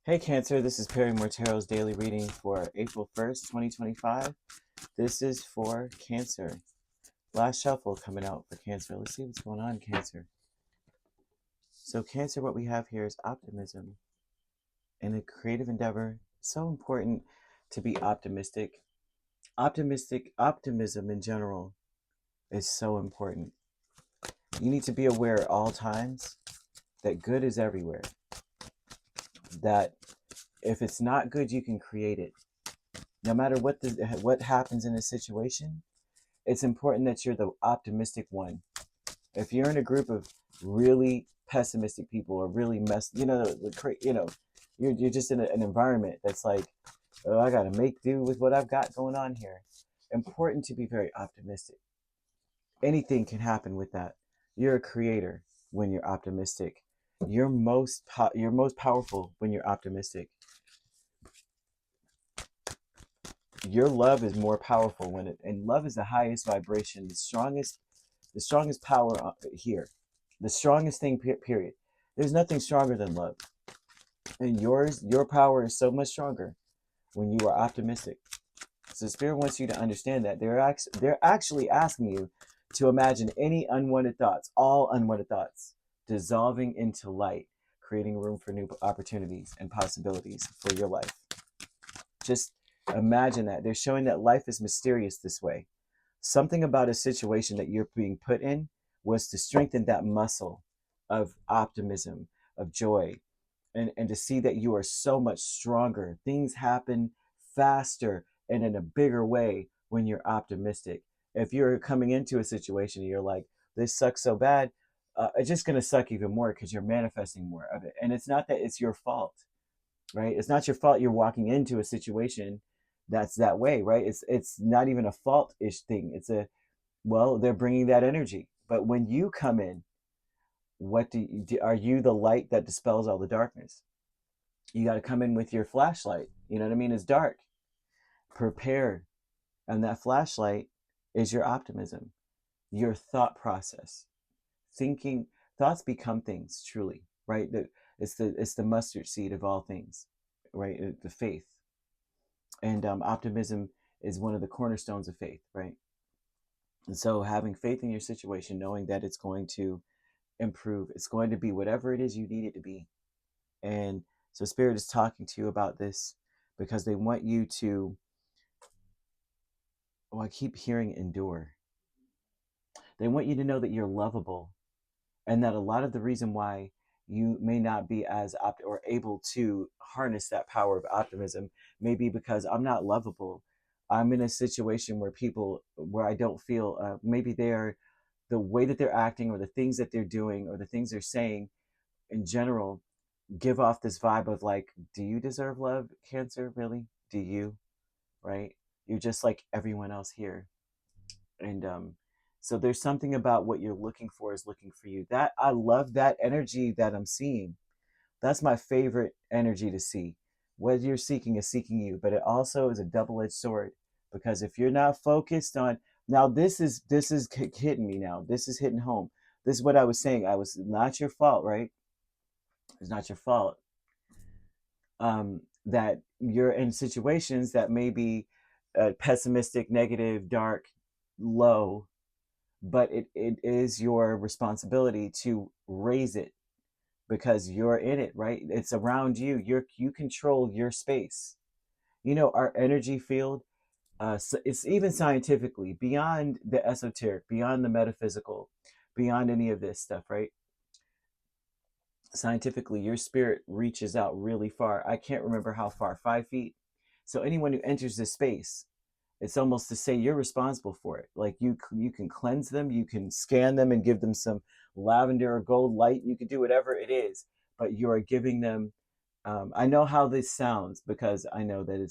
Hey Cancer, this is Perrymore Tarot's daily reading for April 1st, 2025. This is for Cancer. Last shuffle coming out for Cancer. Let's see what's going on, Cancer. So Cancer, what we have here is optimism. In a creative endeavor, so important to be optimistic. Optimism in general is so important. You need to be aware at all times that good is everywhere. That if it's not good, you can create it. No matter what happens in a situation, it's important that you're the optimistic one. If you're in a group of really pessimistic people or really you're just in an environment that's like, oh, I got to make do with what I've got going on here. Important to be very optimistic. Anything can happen with that. You're a creator when you're optimistic. You're most powerful when you're optimistic. Your love is more powerful and love is the highest vibration, the strongest power here, the strongest thing, period. There's nothing stronger than love, and your power is so much stronger when you are optimistic. So spirit wants you to understand that they're actually asking you to imagine any unwanted thoughts, all unwanted thoughts, dissolving into light, creating room for new opportunities and possibilities for your life. Just imagine that. They're showing that life is mysterious this way. Something about a situation that you're being put in was to strengthen that muscle of optimism, of joy, and to see that you are so much stronger. Things happen faster and in a bigger way when you're optimistic. If you're coming into a situation and you're like, this sucks so bad, it's just going to suck even more because you're manifesting more of it. And it's not that it's your fault, right? It's not your fault you're walking into a situation that's that way, right? It's not even a fault-ish thing. It's a, well, they're bringing that energy. But when you come in, what are you the light that dispels all the darkness? You got to come in with your flashlight. You know what I mean? It's dark. Prepare. And that flashlight is your optimism, your thought process. Thinking, thoughts become things, truly, right? It's the mustard seed of all things, right? The faith. And optimism is one of the cornerstones of faith, right? And so having faith in your situation, knowing that it's going to improve, it's going to be whatever it is you need it to be. And so spirit is talking to you about this because they want you to, oh, I keep hearing endure. They want you to know that you're lovable, and that a lot of the reason why you may not be as or able to harness that power of optimism may be because I'm not lovable. I'm in a situation where I don't feel, maybe they're, the way that they're acting or the things that they're doing or the things they're saying in general give off this vibe of like, do you deserve love, Cancer? Really? Do you? Right? You're just like everyone else here. And so there's something about what you're looking for is looking for you. That I love that energy that I'm seeing. That's my favorite energy to see. What you're seeking is seeking you, but it also is a double-edged sword, because if you're not focused on, now this is hitting me now. This is hitting home. This is what I was saying. I was not your fault, right? It's not your fault that you're in situations that may be pessimistic, negative, dark, low, but it is your responsibility to raise it because you're in it, right? It's around you. You control your space. You know, our energy field, so it's even scientifically beyond the esoteric, beyond the metaphysical, beyond any of this stuff, right? Scientifically, your spirit reaches out really far. I can't remember how far, 5 feet. So anyone who enters this space, it's almost to say you're responsible for it. Like you can cleanse them, you can scan them and give them some lavender or gold light. You can do whatever it is, but you are giving them. I know how this sounds because I know that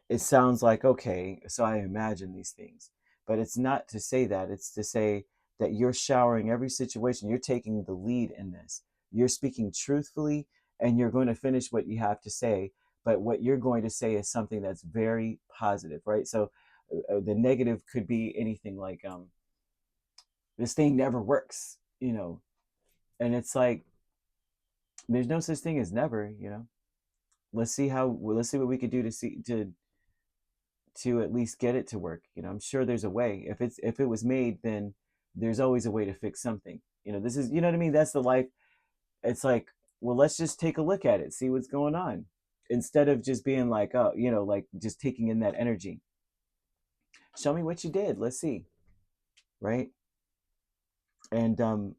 it sounds like, okay, so I imagine these things, but it's not to say that. It's to say that you're showering every situation. You're taking the lead in this. You're speaking truthfully, and you're going to finish what you have to say. But what you're going to say is something that's very positive, right? So the negative could be anything like, this thing never works, and it's like, There's no such thing as never, you know. Let's see what we could do to see to at least get it to work. You know, I'm sure there's a way. If it was made, then there's always a way to fix something. You know, this is, you know what I mean? That's the life. It's like, well, let's just take a look at it, see what's going on, instead of just being like, oh, you know, like just taking in that energy. Show me what you did. Let's see, right? And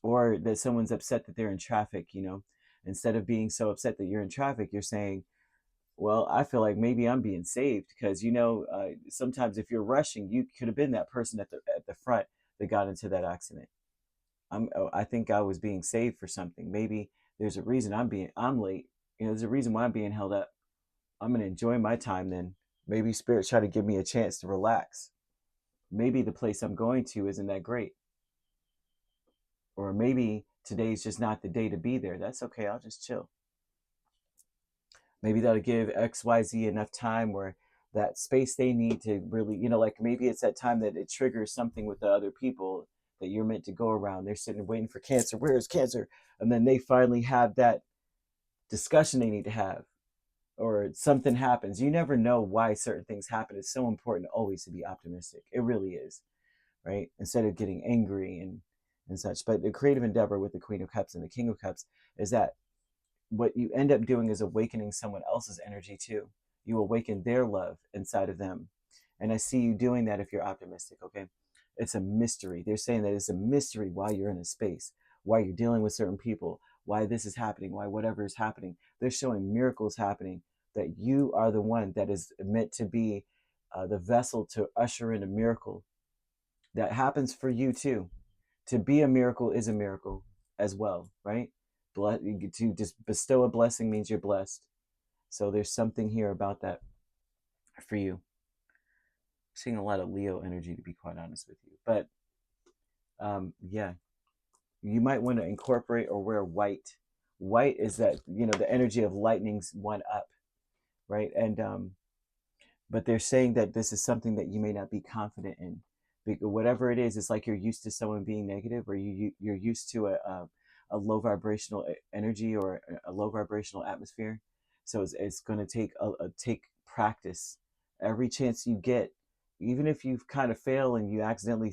or that someone's upset that they're in traffic. You know, instead of being so upset that you're in traffic, you're saying, well, I feel like maybe I'm being saved because, you know, sometimes if you're rushing, you could have been that person at the front that got into that accident. I think I was being saved for something. Maybe there's a reason I'm late. You know, there's a reason why I'm being held up. I'm gonna enjoy my time then. Maybe spirit's trying to give me a chance to relax. Maybe the place I'm going to isn't that great, or maybe today's just not the day to be there. That's okay. I'll just chill. Maybe that'll give XYZ enough time where that space they need to really, you know, like maybe it's that time that it triggers something with the other people that you're meant to go around. They're sitting waiting for cancer. Where is cancer? And then they finally have that discussion they need to have, or something happens. You never know why certain things happen. It's so important always to be optimistic. It really is, right? Instead of getting angry and such. But the creative endeavor with the Queen of Cups and the King of Cups is that what you end up doing is awakening someone else's energy too. You awaken their love inside of them. And I see you doing that if you're optimistic, okay? It's a mystery. They're saying that it's a mystery why you're in a space, why you're dealing with certain people, why this is happening, why whatever is happening. They're showing miracles happening, that you are the one that is meant to be the vessel to usher in a miracle that happens for you too. To be a miracle is a miracle as well, right? To just bestow a blessing means you're blessed. So there's something here about that for you. I'm seeing a lot of Leo energy, to be quite honest with you. But yeah, you might want to incorporate or wear white. White is that, you know, the energy of lightning's one up, right? And but they're saying that this is something that you may not be confident in. Because whatever it is, it's like you're used to someone being negative, or you're used to a low vibrational energy or a low vibrational atmosphere. So it's going to take practice. Every chance you get, even if you kind of fail and you accidentally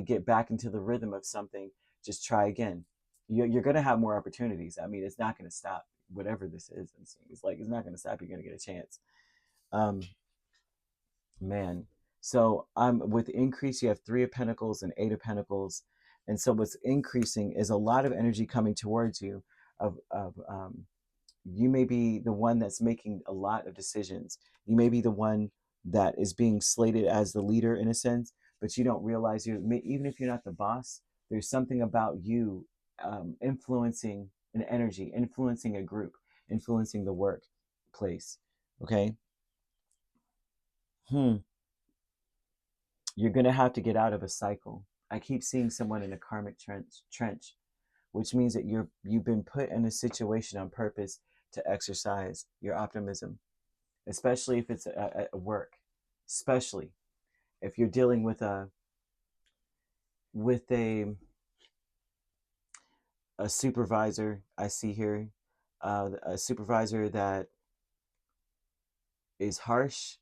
get back into the rhythm of something, just try again. You're going to have more opportunities. I mean, it's not going to stop. Whatever this is, it's like it's not going to stop. You're going to get a chance. Um, Man. So with increase, you have Three of Pentacles and Eight of Pentacles. And so what's increasing is a lot of energy coming towards you of you may be the one that's making a lot of decisions. You may be the one that is being slated as the leader in a sense, but you don't realize even if you're not the boss, there's something about you influencing an energy, influencing a group, influencing the workplace. Okay. Hmm. You're going to have to get out of a cycle. I keep seeing someone in a karmic trench, which means that you've been put in a situation on purpose to exercise your optimism, especially if it's at work, especially if you're dealing with with a supervisor. I see here a supervisor that is harsh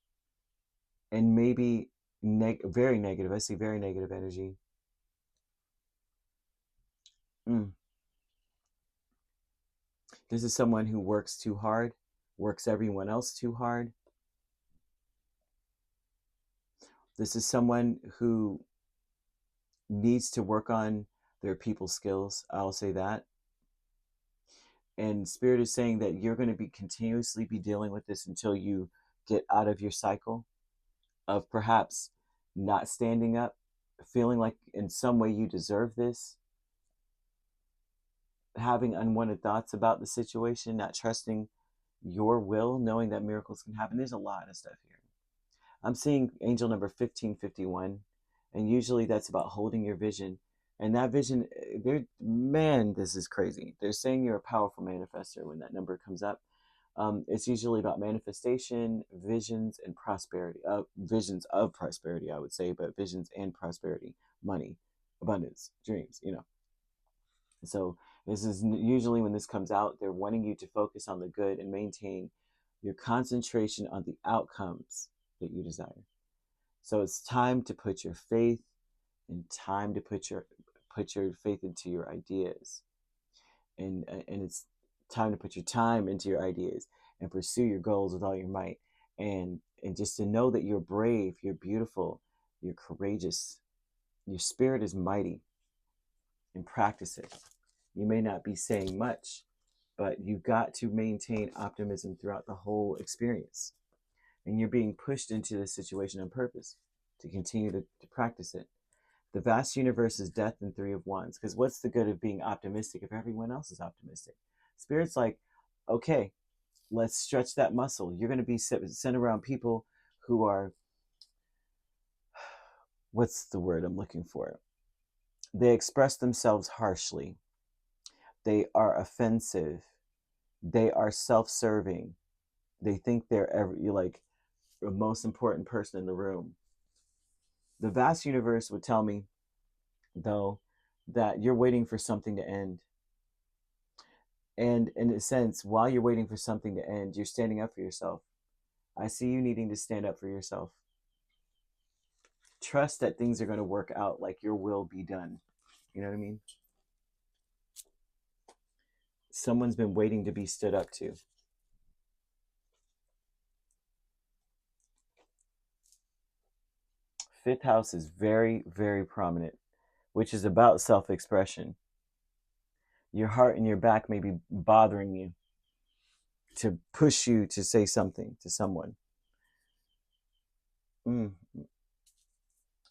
and maybe very negative. I see very negative energy. Mm. This is someone who works too hard, works everyone else too hard. This is someone who needs to work on their people skills. I'll say that. And Spirit is saying that you're going to be continuously be dealing with this until you get out of your cycle of perhaps not standing up, feeling like in some way you deserve this, having unwanted thoughts about the situation, not trusting your will, knowing that miracles can happen. There's a lot of stuff here. I'm seeing angel number 1551, and usually that's about holding your vision. And that vision, man, this is crazy. They're saying you're a powerful manifester when that number comes up. It's usually about manifestation, visions, and prosperity. Visions of prosperity, I would say, but visions and prosperity, money, abundance, dreams, you know. So this is usually when this comes out, they're wanting you to focus on the good and maintain your concentration on the outcomes that you desire. So it's time to put your faith and time to put your faith into your ideas, and it's time to put your time into your ideas and pursue your goals with all your might, and just to know that you're brave, you're beautiful, you're courageous, your spirit is mighty, and practice it. You may not be saying much, but you've got to maintain optimism throughout the whole experience. And you're being pushed into this situation on purpose to continue to practice it. The vast universe is death and three of wands. Because what's the good of being optimistic if everyone else is optimistic? Spirit's like, okay, let's stretch that muscle. You're going to be sent around people who are, what's the word I'm looking for? They express themselves harshly. They are offensive. They are self-serving. They think you're like the most important person in the room. The vast universe would tell me, though, that you're waiting for something to end. And in a sense, while you're waiting for something to end, you're standing up for yourself. I see you needing to stand up for yourself. Trust that things are going to work out, like your will be done. You know what I mean? Someone's been waiting to be stood up to. Fifth house is very, very prominent, which is about self-expression. Your heart and your back may be bothering you to push you to say something to someone.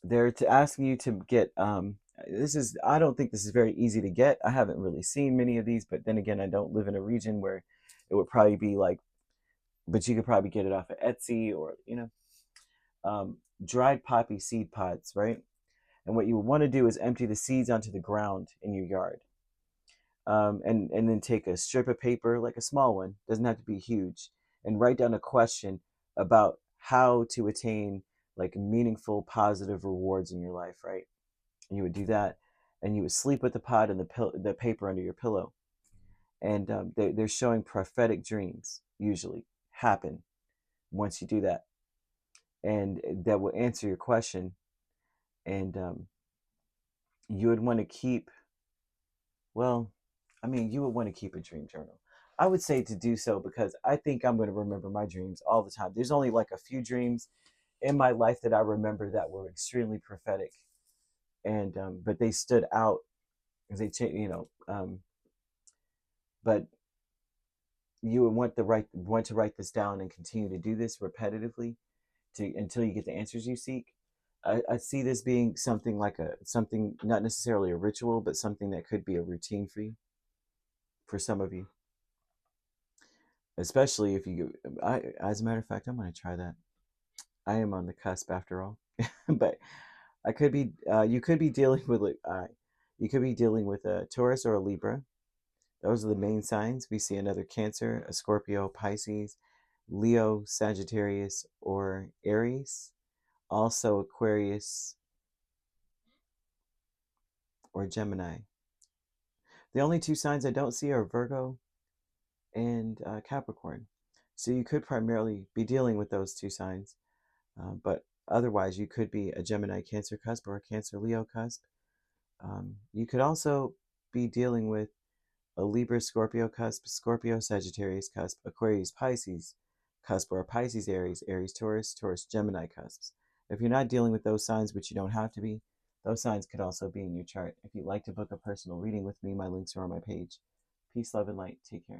They're asking you to get, I don't think this is very easy to get. I haven't really seen many of these, but then again, I don't live in a region where it would probably be like, but you could probably get it off of Etsy or, dried poppy seed pods, right? And what you would want to do is empty the seeds onto the ground in your yard. And then take a strip of paper, like a small one, doesn't have to be huge, and write down a question about how to attain like meaningful, positive rewards in your life, right? And you would do that, and you would sleep with the pod and the paper under your pillow. And they're showing prophetic dreams usually happen once you do that, and that will answer your question. And you would want to keep, well, I mean, you would want to keep a dream journal. I would say to do so because I think I'm going to remember my dreams all the time. There's only like a few dreams in my life that I remember that were extremely prophetic, and but they stood out because they but you would want to write this down and continue to do this repetitively until you get the answers you seek. I see this being something like something not necessarily a ritual, but something that could be a routine for some of you, especially if you. As a matter of fact, I'm going to try that. I am on the cusp after all, but I could be. You could be dealing with you could be dealing with a Taurus or a Libra. Those are the main signs. We see another Cancer, a Scorpio, Pisces, Leo, Sagittarius, or Aries. Also Aquarius or Gemini. The only two signs I don't see are Virgo and Capricorn. So you could primarily be dealing with those two signs. But otherwise, you could be a Gemini Cancer cusp or a Cancer Leo cusp. You could also be dealing with a Libra Scorpio cusp, Scorpio Sagittarius cusp, Aquarius Pisces cusp, or a Pisces Aries, Aries Taurus, Taurus Gemini cusps. If you're not dealing with those signs, which you don't have to be, those signs could also be in your chart. If you'd like to book a personal reading with me, my links are on my page. Peace, love, and light. Take care.